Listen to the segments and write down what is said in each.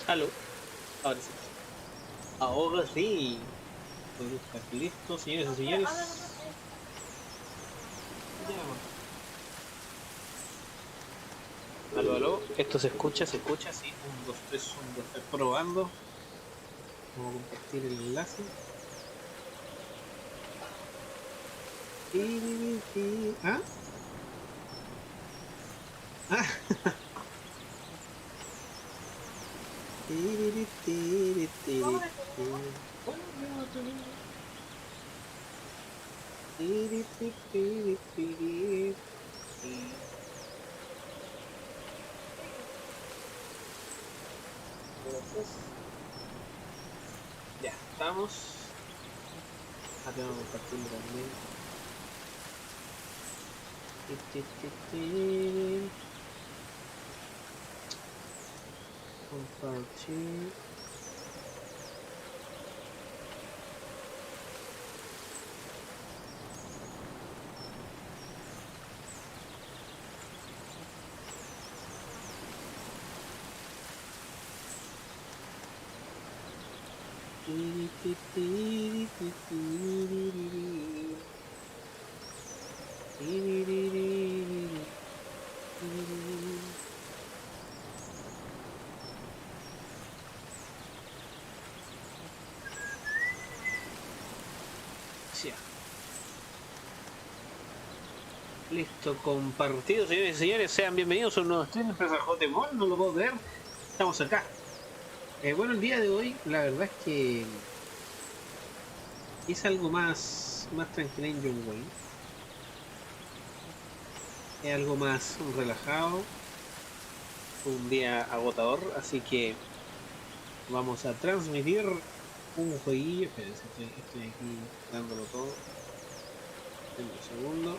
Aló, ahora sí. Ahora sí. Todo está listo, señores y señores. Ya. Aló, aló. Esto se escucha, sí. 1, 2, 3, 1, 2, 3, probando. Vamos a compartir el enlace. ¿Ah? Ah. Ya, estamos. Acá vamos a compartirlo también. Compartir. Ya. Listo, compartido, señores y señores, sean bienvenidos a un nuevo stream de empresa JUEGO, no lo puedo creer, estamos acá. Bueno, el día de hoy, la verdad es que es algo más tranquilo en John Wayne. Es algo más relajado, un día agotador, así que vamos a transmitir un jueguillo. Espérense, estoy aquí dándolo todo. Denme un segundo.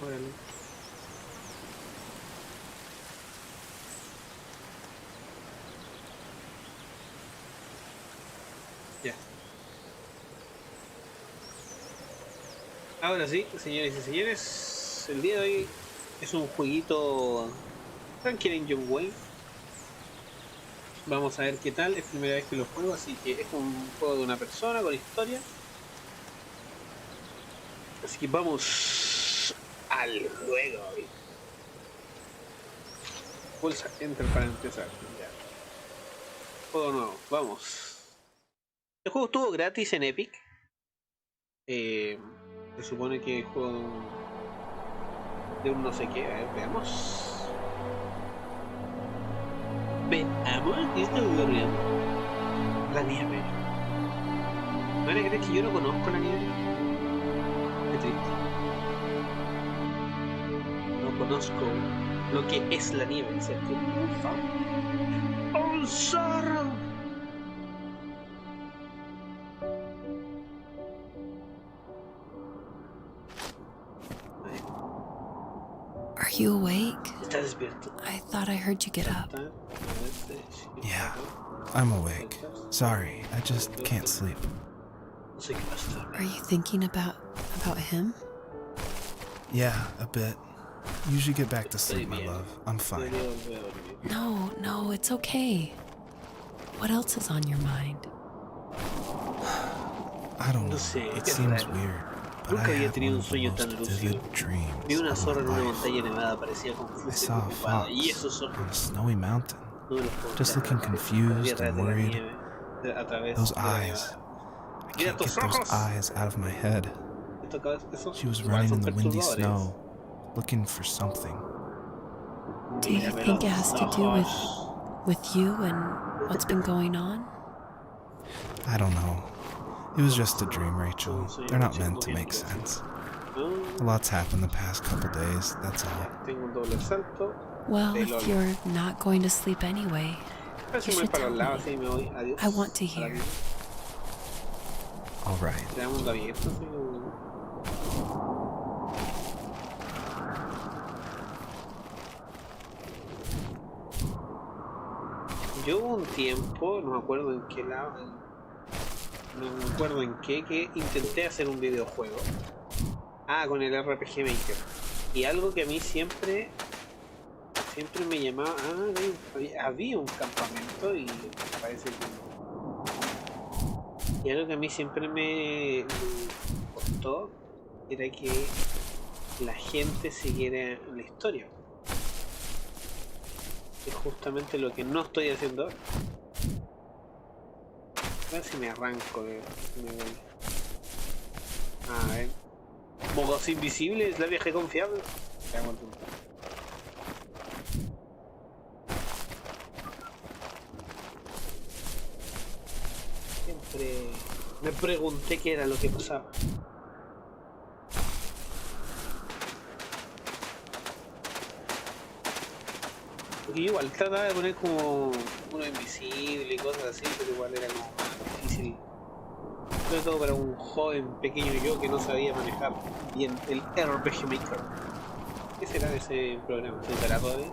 Órale. Ya. Ahora sí, señores y señores, el día de hoy es un jueguito tranquilo en John Wayne. Vamos a ver qué tal, es primera vez que lo juego, así que es un juego de una persona con historia. Así que vamos al juego. Pulsa Enter para empezar. Ya. Juego nuevo, vamos. El juego estuvo gratis en Epic. Se supone que es juego de un no sé qué. A ver, veamos. Veamos qué está ocurriendo. La nieve. ¿No le crees que yo no conozco la nieve? Qué triste. No conozco lo que es la nieve, ¿cierto? ¡Un zorro! Are you awake? ¿Estás despierto? I thought I heard you get up. Yeah, I'm awake. Sorry, I just can't sleep. Are you thinking about him? Yeah, a bit. You should get back to sleep, my love. I'm fine. No, it's okay. What else is on your mind? I don't know. It seems weird, but I Nunca había had tenido one un of the sueño most tan lúcido. vivid dreams Vi una of zorra en my una life. montaña nevada, parecía I confusa y saw a preocupada. Y fox esos on a ojos, snowy mountain, no me los puedo just creer. looking confused Corría and de la worried. nieve, a través Those de la eyes. nevada. I Mira can't tus get those ojos. eyes out of my head. She was Igual running son in the windy perturbadores. snow, looking for something. Do you Mírame think it los has to do ojos. with you and what's been going on? I don't know. It was just a dream, Rachel. They're not meant to make sense. A lot's happened the past couple days, that's all. Tengo un doble salto. Well, if you're not going to sleep anyway, Casi you me voy should para tell el lado, me. así me voy. Adiós. I want to A la hear. vida. All right. Te da mundo abierto, así como... Yo hubo un tiempo, no me acuerdo en qué lado, no me acuerdo en qué, que intenté hacer un videojuego. Ah, con el RPG Maker. Y algo que a mí siempre me llamaba, había un campamento y parece que y algo que a mí siempre me costó era que la gente siguiera la historia. Es justamente lo que no estoy haciendo ahora. A ver si me arranco de... me voy. A ver. Mogos invisibles, la vieja confiable. Siempre me pregunté qué era lo que pasaba. Porque igual trataba de poner como uno invisible y cosas así, pero igual era como más difícil. Sobre todo para un joven pequeño yo que no sabía manejar bien el RPG Maker. ¿Qué será de ese programa? ¿Se usará todavía?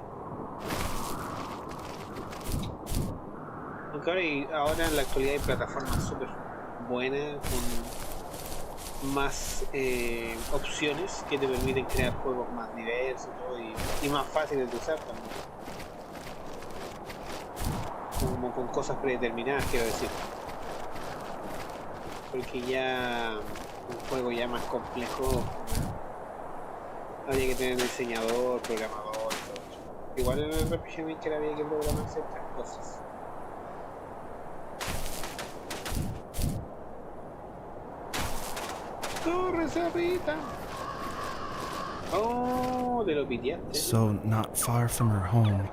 Aunque ahora en la actualidad hay plataformas súper buenas con más opciones que te permiten crear juegos más diversos y más fáciles de usar también. Como con cosas predeterminadas, quiero decir. Porque ya un juego ya más complejo había que tener diseñador, programador y todo eso. Igual en el RPG Maker había que programar ciertas cosas. ¡Corre, cerrita! Oh, te lo piteaste. So, not far from her home,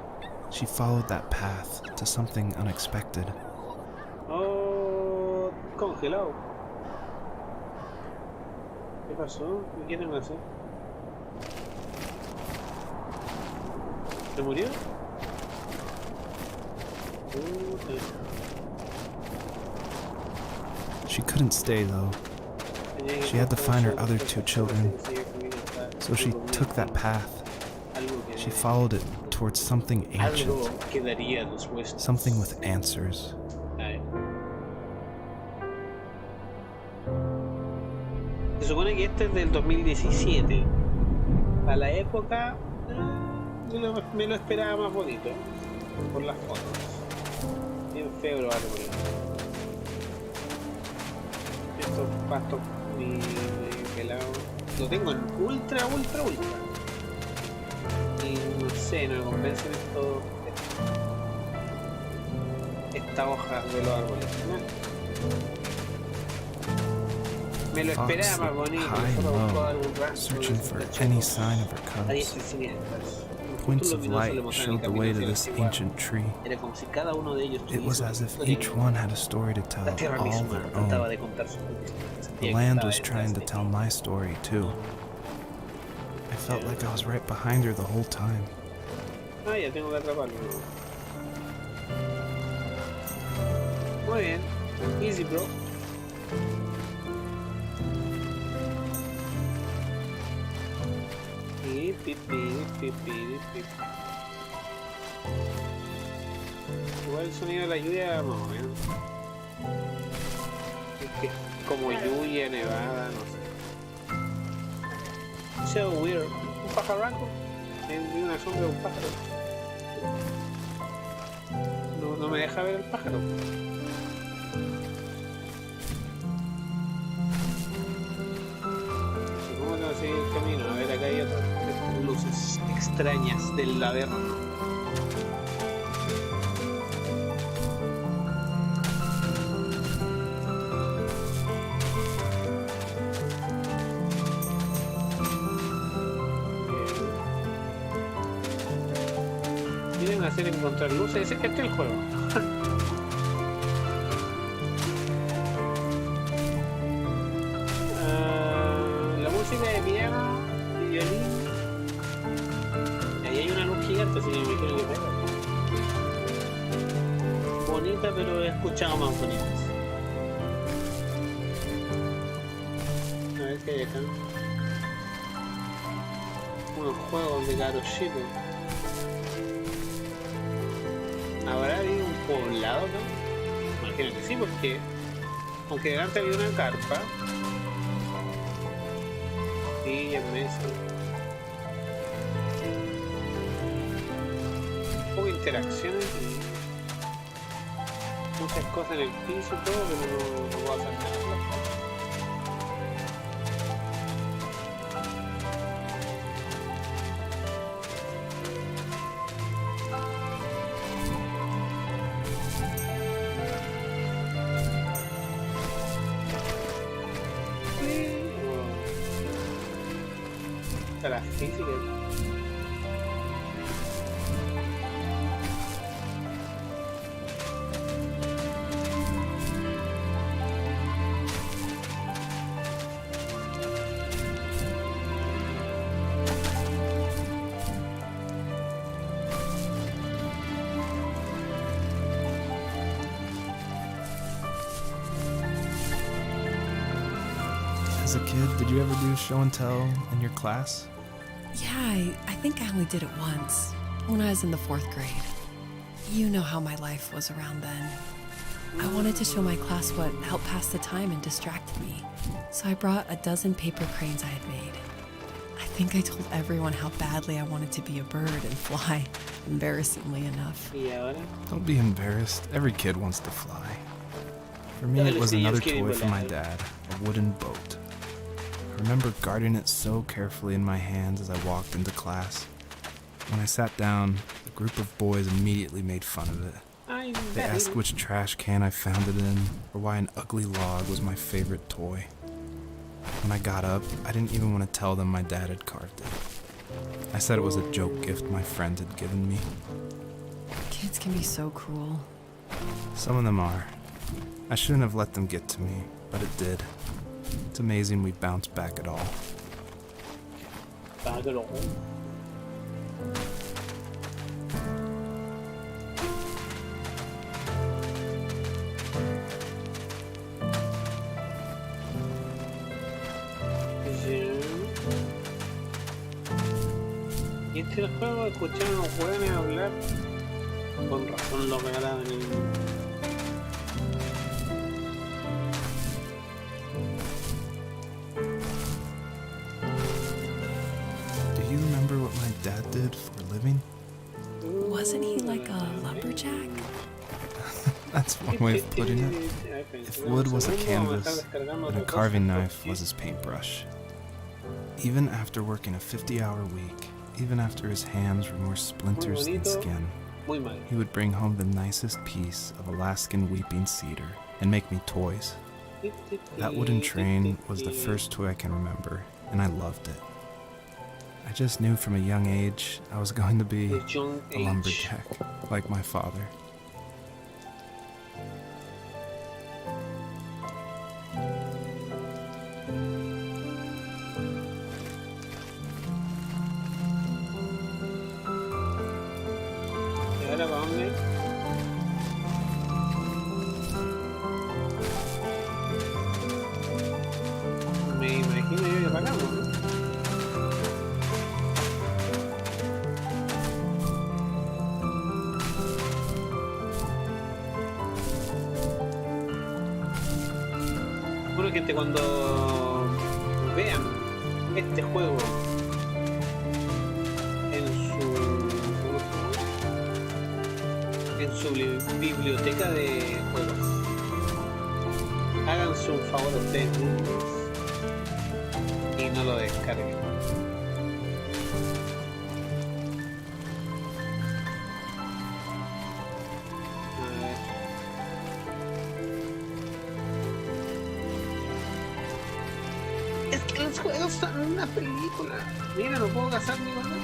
she followed that path to something unexpected. Oh, congelado. ¿Qué pasó? ¿Qué te pasó? ¿Se murió? She couldn't stay though. She had to find her other two children. So she took that path. She followed it towards something ancient. Something with answers. Se supone que este es del 2017. Para la época me lo esperaba más bonito. Por las fotos. Bien feo los árboles. Estos pastos muy pelados. Lo tengo en ultra. Y no sé, no me convencen estas hojas de los árboles. Me lo esperaba más bonito. Searching for any sign of her cubs. Points of light showed the way to this ancient tree. It was as if each one had a story to tell, all their own. The land was trying to tell my story too. I felt like I was right behind her the whole time. Ya tengo que atraparlo. Muy bien. Easy, bro. Igual el sonido de la lluvia más o menos. Es que como lluvia, nevada, no sé. So weird. Un pajarraco. Vi una sombra de un pájaro. No me deja ver el pájaro. ¿Cómo tengo que seguir el camino? A ver, acá hay otras luces extrañas del laberno. Quieren hacer encontrar luces. Este es el juego. La música de piano y violín. Ahí hay una luz gigante, así que me imagino que pega. Bonita, pero he escuchado más bonitas. A ver qué hay acá. Unos juegos de caros chicos. ¿Habrá habido un poblado acá? Imagino que sí, porque aunque delante había una carpa, sillas, mesas, interacciones y muchas cosas en el piso y todo, pero no puedo hacer nada. La física. As a kid, did you ever do show and tell in your class? Yeah, I think I only did it once, when I was in the 4th grade. You know how my life was around then. I wanted to show my class what helped pass the time and distracted me, so I brought a dozen paper cranes I had made. I think I told everyone how badly I wanted to be a bird and fly, embarrassingly enough. Don't be embarrassed. Every kid wants to fly. For me, it was another toy from my dad, a wooden boat. I remember guarding it so carefully in my hands as I walked into class. When I sat down, a group of boys immediately made fun of it. They asked which trash can I found it in, or why an ugly log was my favorite toy. When I got up, I didn't even want to tell them my dad had carved it. I said it was a joke gift my friend had given me. Kids can be so cruel. Some of them are. I shouldn't have let them get to me, but it did. It's amazing we bounced back at all. Back at all. Y este juego escucharon a los jóvenes hablar. Con razón lo regalaban en el... Do you remember what my dad did for a living? Wasn't he like a lumberjack? That's one way of putting it. If wood was a canvas, then a carving knife was his paintbrush. Even after working a 50-hour week, even after his hands were more splinters than skin, he would bring home the nicest piece of Alaskan weeping cedar and make me toys. That wooden train was the first toy I can remember, and I loved it. I just knew from a young age I was going to be a lumberjack, like my father. Me imagino yo que pagamos, ¿no? Bueno, gente, cuando vean este juego en su biblioteca de juegos, háganse un favor a ustedes mismos y no lo descarguen. A ver. Es que los juegos son una película. Mira, no puedo casar ni con nada.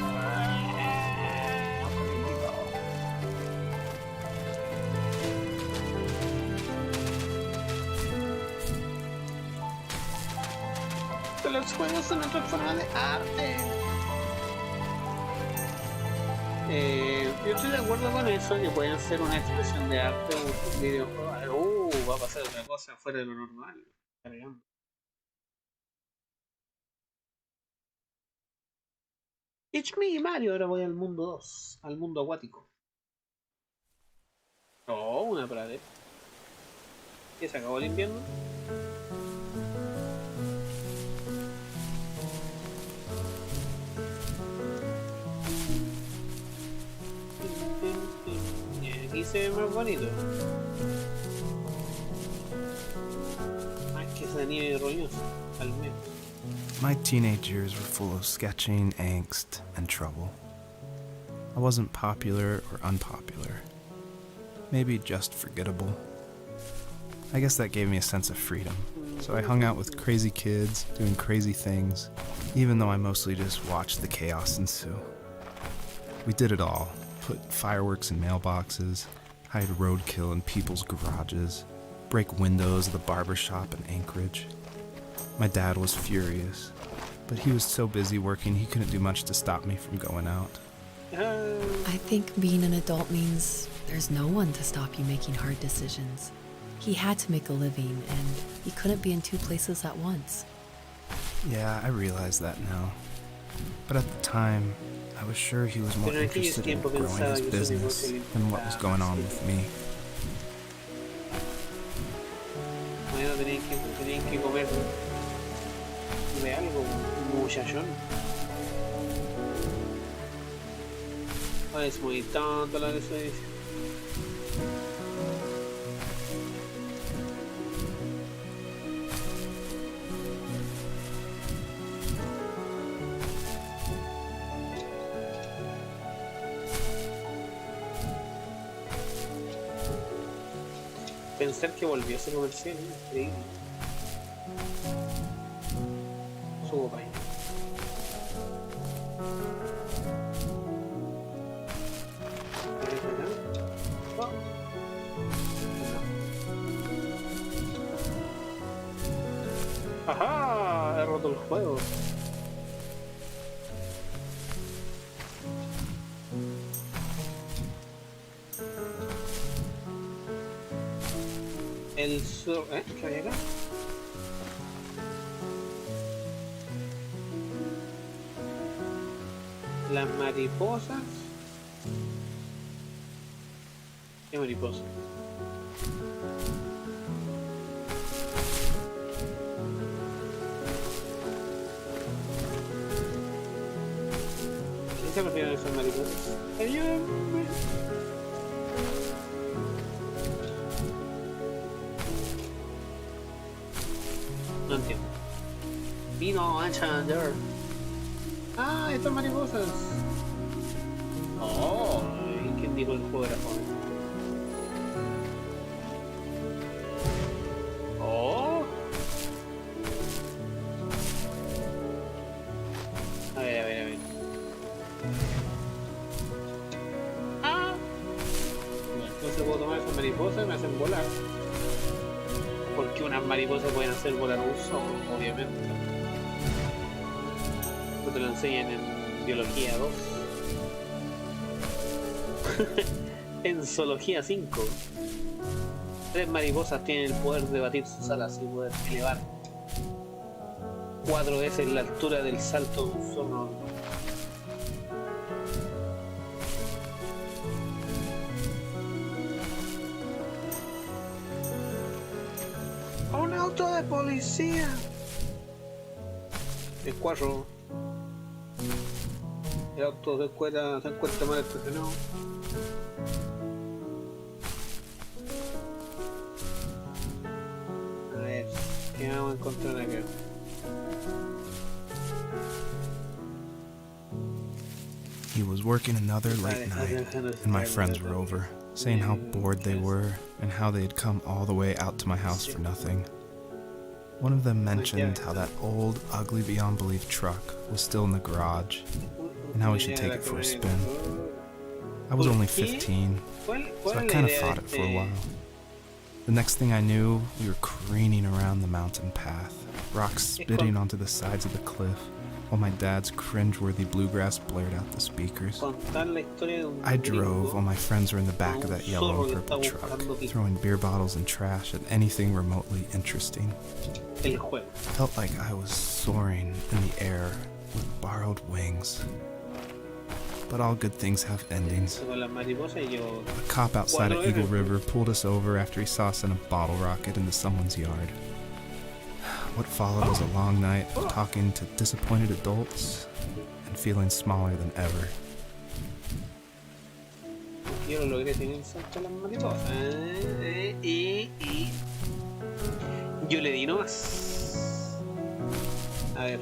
Los juegos son otra forma de arte. Yo estoy de acuerdo con eso, que pueden ser una expresión de arte o un videojuego. Va a pasar otra cosa fuera de lo normal. Cargando. It's me, Mario. Ahora voy al mundo 2, al mundo acuático. Oh, una pradera. ¿Qué se acabó el invierno? se ve más bonito. Más que esa nieve roñosa, al menos. My teenage years were full of sketching, angst, and trouble. I wasn't popular or unpopular. Maybe just forgettable. I guess that gave me a sense of freedom. So I hung out with crazy kids, doing crazy things, even though I mostly just watched the chaos ensue. We did it all. Put fireworks in mailboxes, hide roadkill in people's garages, break windows of the barber shop in Anchorage. My dad was furious, but he was so busy working he couldn't do much to stop me from going out. I think being an adult means there's no one to stop you making hard decisions. He had to make a living, and he couldn't be in two places at once. Yeah, I realize that now. But at the time, I was sure he was more interested in growing his business than what was going on with me. Bueno, tenían que comer de algo, un muchachón. Es muy tonto lo que se dice. Pensar que volvió a ese comercial, increíble. Subo para allá. ¡Ajá! He roto el juego. El sur... ¿Qué hay acá? Las mariposas... ¿Qué mariposas? ¿Quién se refiere a esas mariposas? ¡Ayúdame! No entiendo. Vino a Chandler. Ah, estas mariposas. Oh, ¿y quién dijo el juego era joven? Oh. A ver. Ah. Entonces puedo tomar esas mariposas y me hacen volar. Porque unas mariposas pueden hacer volar un zorro, obviamente. Esto te lo enseñan en biología 2. En zoología 5. 3 mariposas tienen el poder de batir sus alas y poder elevar 4 veces la altura del salto de un zorro. ¡Un auto de policía! El 4. El auto se encuentra mal estacionado. A ver, ¿qué vamos a encontrar acá? He was working another late night, and my friends were over, saying how bored they were and how they had come all the way out to my house for nothing. One of them mentioned how that old, ugly beyond belief truck was still in the garage, and how we should take it for a spin. I was only 15, so I kind of fought it for a while. The next thing I knew, we were careening around the mountain path, rocks spitting onto the sides of the cliff, while my dad's cringeworthy bluegrass blared out the speakers. I drove while my friends were in the back of that yellow and purple truck, throwing beer bottles and trash at anything remotely interesting. Felt like I was soaring in the air with borrowed wings. But all good things have endings. A cop outside of Eagle River pulled us over after he saw us in a bottle rocket into someone's yard. What followed was a long night of talking to disappointed adults and feeling smaller than ever. Yo lo logré tener salto a las mariposas. Y yo le di nomás. A ver.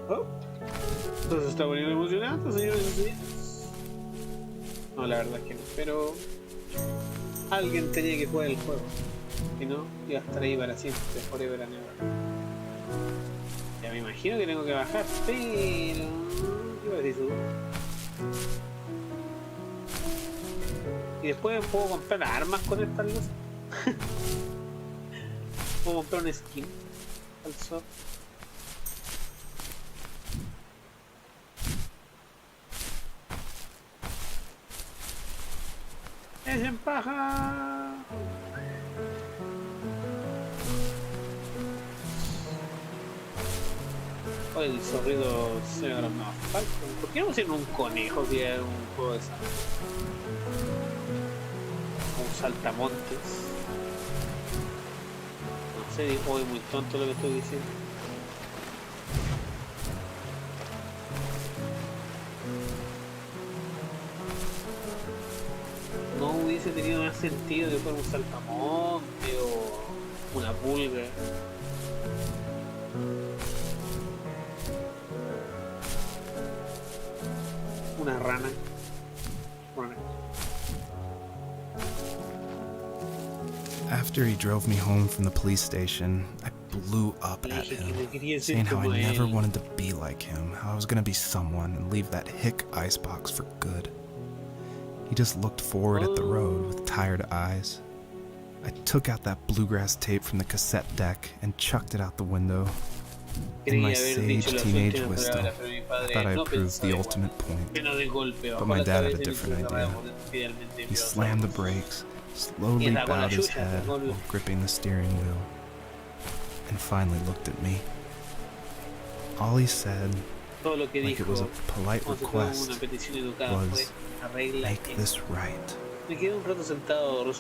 Oh. Entonces está poniendo emocionante, señores y señores. No, la verdad es que no. Pero alguien tenía que jugar el juego. Si no, iba a estar ahí para siempre, forever and ever. Ya me imagino que tengo que bajar, pero... ¿qué va a decir tú? Y después puedo comprar armas con estas luces. Puedo comprar un skin al sol. ¡Es en paja! Oh, el zorrido se me agrandó más falso. ¿Por qué no pusieron un conejo si era un juego de esa? Un saltamontes. No sé, hoy muy tonto lo que estoy diciendo. No hubiese tenido más sentido que fuera un saltamonte o una pulga. Una rana. After he drove me home from the police station, I blew up at him, saying how I never wanted to be like him, how I was gonna be someone and leave that hick icebox for good. He just looked forward at the road with tired eyes. I took out that bluegrass tape from the cassette deck and chucked it out the window. In my sage teenage wisdom, I thought I proved the ultimate point. But my dad had a different idea. He slammed the brakes, slowly bowed his head while gripping the steering wheel, and finally looked at me. All he said, like it was a polite request, was, "Make this right." I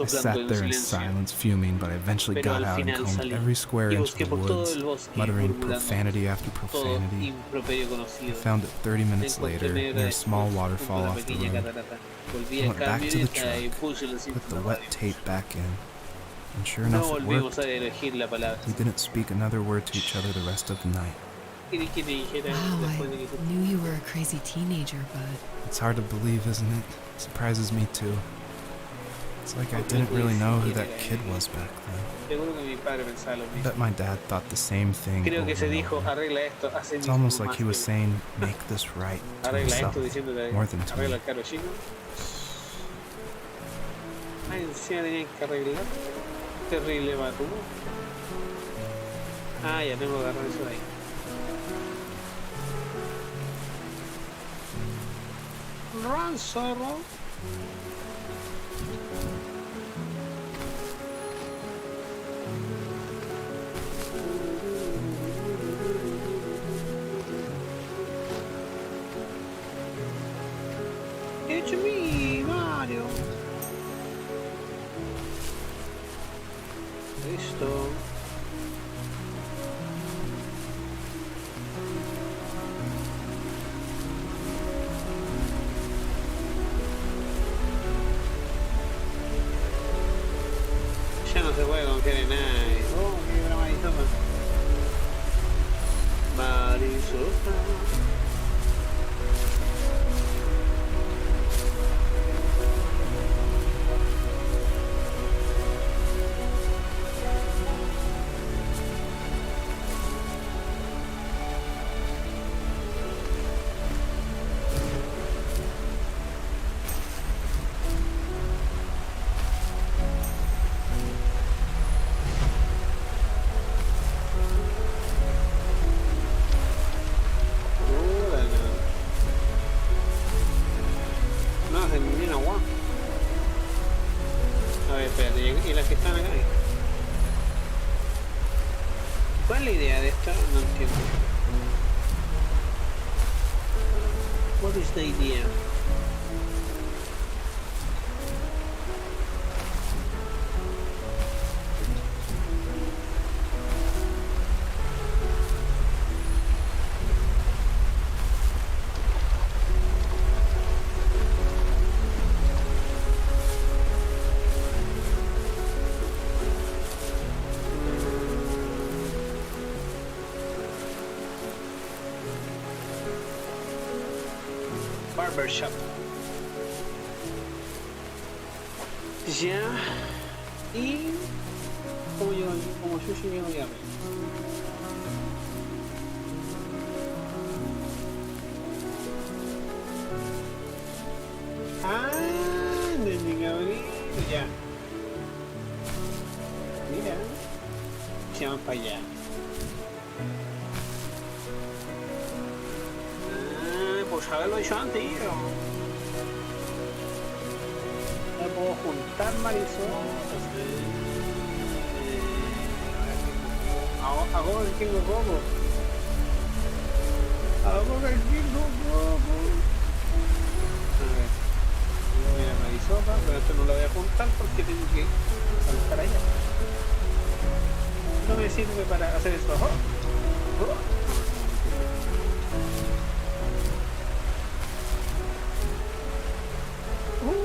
sat there in silence, fuming, but I eventually got out and combed every square inch of the woods, muttering profanity after profanity. I found it 30 minutes later, near a small waterfall off the road. I went back to the truck, put the wet tape back in, and sure enough it worked. We didn't speak another word to each other the rest of the night. Wow, I knew you were a crazy teenager, but... It's hard to believe, isn't it? It surprises me too. It's like I didn't really know who that kid was back then. I bet my dad thought the same thing over and over. It's almost like he was saying, "Make this right," to himself, more than to me. Ya tengo que agarrar eso de ahí. Run, zorro. It's me, Mario. Listo. Ya no se puede confiar en nadie. Oh, qué gran Marisota. Marisota. Y las que están acá. ¿Cuál es la idea de esta? No entiendo. What is the idea? barbershop. Ya. Y como yo, como sushi llego ya. Ah, desde cabrito, ya. Mira, se van para allá. Ah, pues haberlo hecho antes, hijo. No puedo juntar marisotas. Ahora el tengo coco. Ahora el tengo coco. A ver. Voy a marisopa, pero esto no lo voy a juntar porque tengo que saltar allá. No me sirve para hacer esto. Oh. Oh.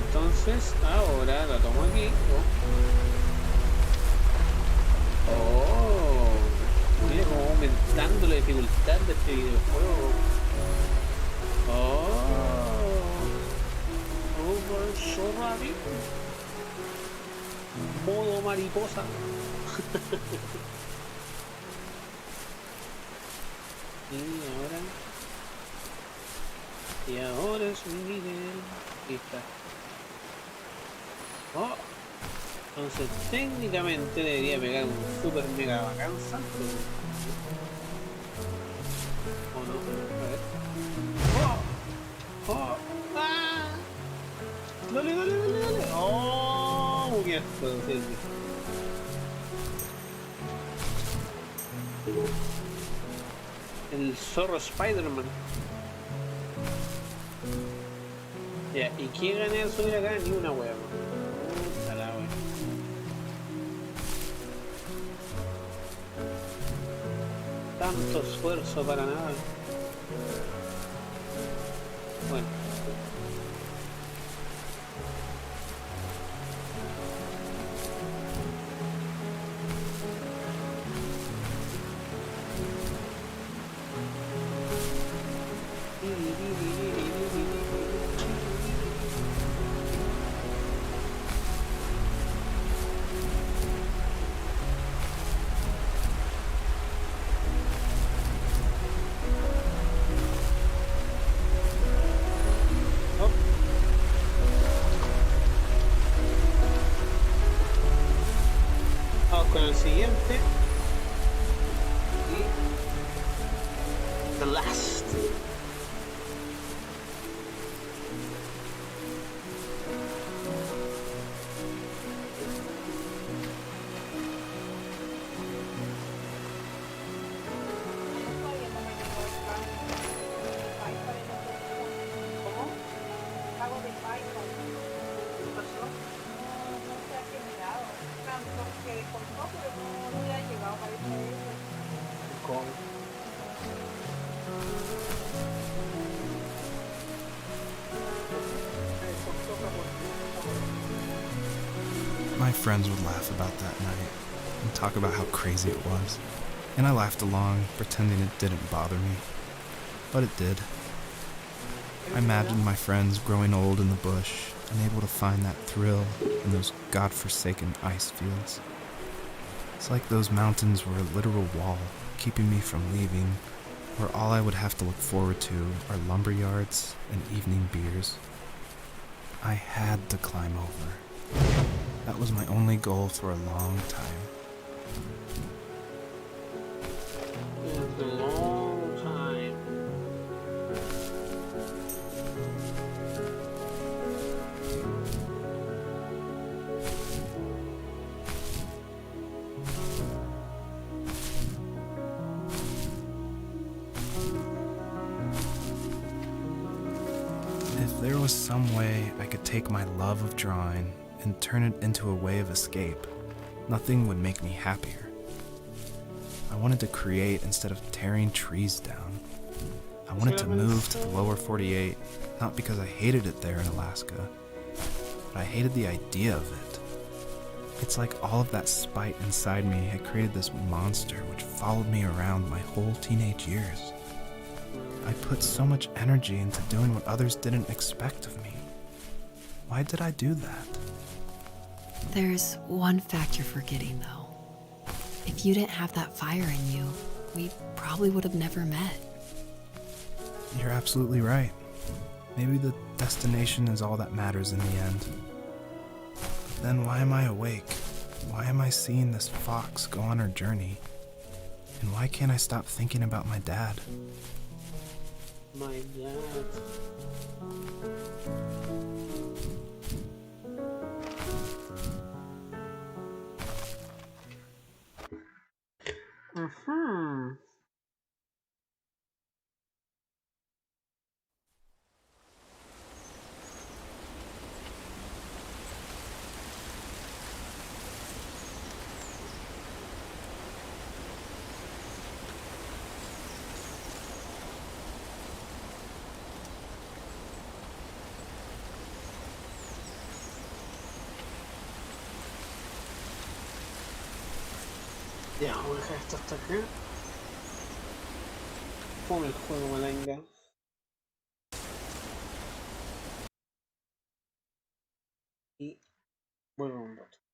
Entonces ahora la tomo aquí. Oh, mira como aumentando la dificultad de este videojuego. So rápido. Modo mariposa. Y ahora es un nivel. Ahí está. Oh, entonces técnicamente debería pegar un super mega bacán salto. ¿O no? A ver. ¡Oh! ¡Ah! ¡Dale! ¡Oh! Muy bien, sí. El zorro Spider-Man. Ya, ¿y quién gana al subir acá? Ni una hueá. Tanto esfuerzo para nada. Bueno. Con el siguiente y the last. My friends would laugh about that night and talk about how crazy it was, and I laughed along, pretending it didn't bother me. But it did. I imagined my friends growing old in the bush, unable to find that thrill in those godforsaken ice fields. It's like those mountains were a literal wall, keeping me from leaving, where all I would have to look forward to are lumber yards and evening beers. I had to climb over. That was my only goal for a long time. A long time. If there was some way I could take my love of drawing and turn it into a way of escape, nothing would make me happier. I wanted to create instead of tearing trees down. I wanted to move to the lower 48, not because I hated it there in Alaska, but I hated the idea of it. It's like all of that spite inside me had created this monster which followed me around my whole teenage years. I put so much energy into doing what others didn't expect of me. Why did I do that? There's one fact you're forgetting, though. If you didn't have that fire in you, we probably would have never met. You're absolutely right. Maybe the destination is all that matters in the end. But then why am I awake? Why am I seeing this fox go on her journey? And why can't I stop thinking about my dad? My dad. Ya, vamos a dejar esto hasta acá. Pon el juego malanga. Y vuelvo un rato.